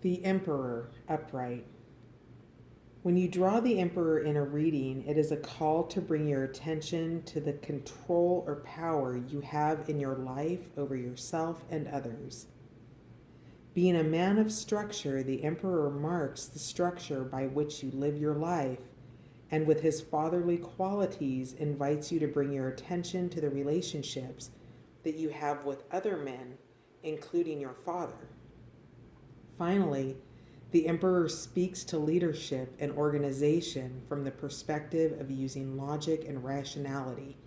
The Emperor, upright. When you draw the Emperor in a reading, it is a call to bring your attention to the control or power you have in your life over yourself and others. Being a man of structure, the Emperor marks the structure by which you live your life, and with his fatherly qualities invites you to bring your attention to the relationships that you have with other men, including your father. Finally, the Emperor speaks to leadership and organization from the perspective of using logic and rationality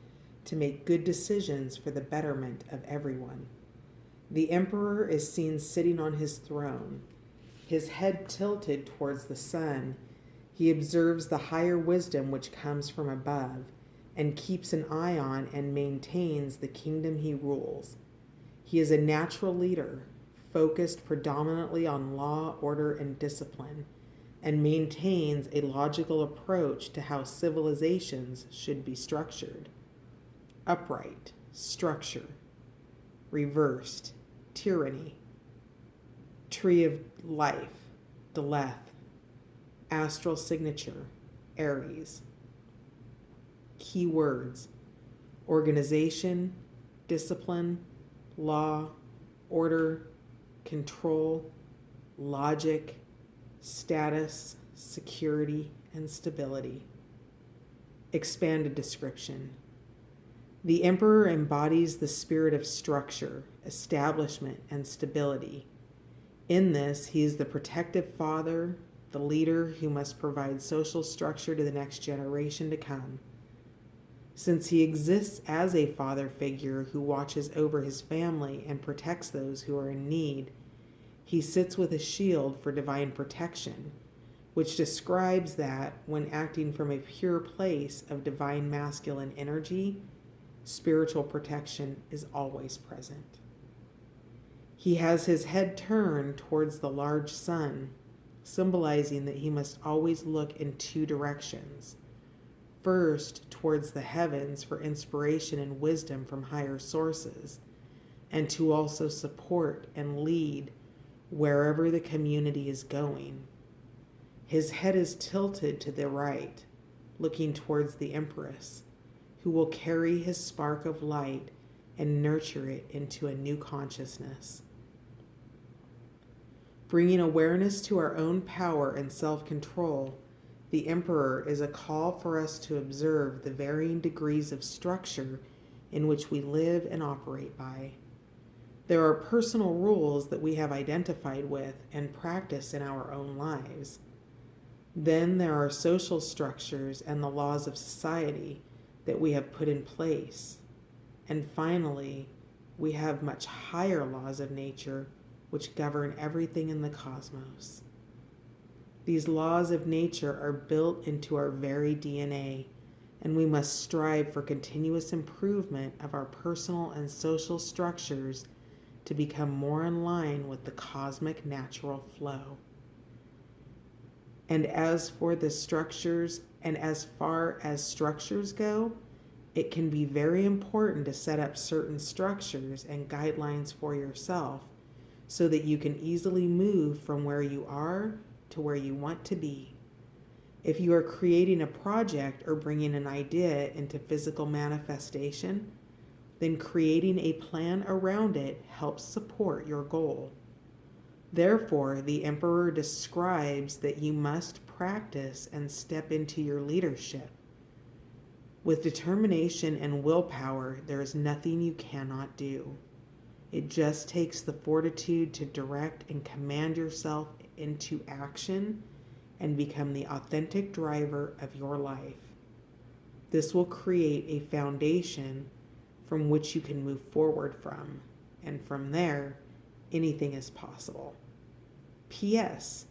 to make good decisions for the betterment of everyone. The Emperor is seen sitting on his throne, his head tilted towards the sun. He observes the higher wisdom which comes from above and keeps an eye on and maintains the kingdom he rules. He is a natural leader, focused predominantly on law, order, and discipline, and maintains a logical approach to how civilizations should be structured. Upright, structure. Reversed, tyranny. Tree of life, Deleth. Astral signature, Aries. Key words: organization, discipline, law, order, control, logic, status, security, and stability. Expanded description. The Emperor embodies the spirit of structure, establishment, and stability. In this, he is the protective father, the leader who must provide social structure to the next generation to come. Since he exists as a father figure who watches over his family and protects those who are in need, he sits with a shield for divine protection, which describes that when acting from a pure place of divine masculine energy, spiritual protection is always present. He has his head turned towards the large sun, symbolizing that he must always look in two directions. First, towards the heavens for inspiration and wisdom from higher sources, and to also support and lead wherever the community is going. His head is tilted to the right, looking towards the Empress, who will carry his spark of light and nurture it into a new consciousness. Bringing awareness to our own power and self-control, the Emperor is a call for us to observe the varying degrees of structure in which we live and operate by. There are personal rules that we have identified with and practice in our own lives. Then there are social structures and the laws of society that we have put in place. And finally, we have much higher laws of nature which govern everything in the cosmos. These laws of nature are built into our very DNA, and we must strive for continuous improvement of our personal and social structures to become more in line with the cosmic natural flow. And as for the structures, and as far as structures go, it can be very important to set up certain structures and guidelines for yourself so that you can easily move from where you are to where you want to be. If you are creating a project or bringing an idea into physical manifestation, then creating a plan around it helps support your goal. Therefore, the Emperor describes that you must practice and step into your leadership. With determination and willpower, there is nothing you cannot do. It just takes the fortitude to direct and command yourself into action and become the authentic driver of your life. This will create a foundation from which you can move forward from, and from there, anything is possible. P.S.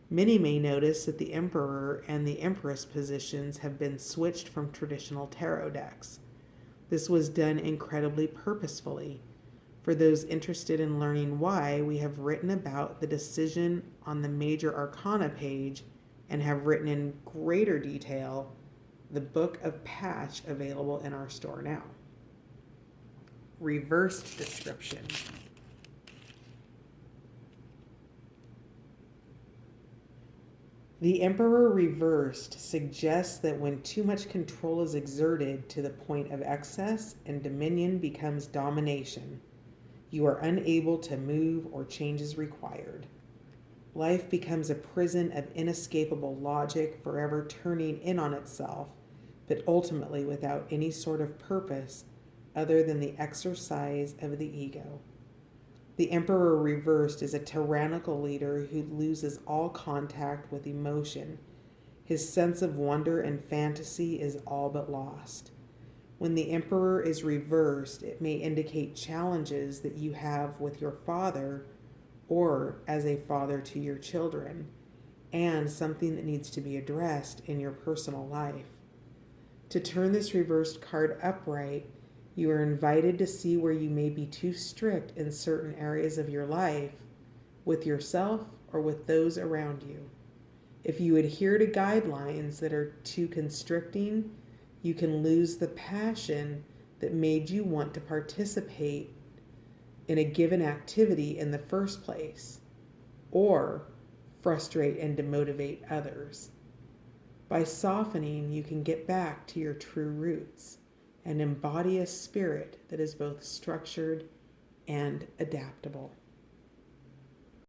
Many may notice that the Emperor and the Empress positions have been switched from traditional tarot decks. This was done incredibly purposefully. For those interested in learning why, we have written about the decision on the Major Arcana page and have written in greater detail the Book of Patch available in our store now. Reversed description. The Emperor reversed suggests that when too much control is exerted to the point of excess and dominion becomes domination, you are unable to move or change is required. Life becomes a prison of inescapable logic, forever turning in on itself, but ultimately without any sort of purpose other than the exercise of the ego. The Emperor reversed is a tyrannical leader who loses all contact with emotion. His sense of wonder and fantasy is all but lost. When the Emperor is reversed, it may indicate challenges that you have with your father or as a father to your children, and something that needs to be addressed in your personal life. To turn this reversed card upright, you are invited to see where you may be too strict in certain areas of your life, with yourself or with those around you. If you adhere to guidelines that are too constricting, you can lose the passion that made you want to participate in a given activity in the first place, or frustrate and demotivate others. By softening, you can get back to your true roots and embody a spirit that is both structured and adaptable.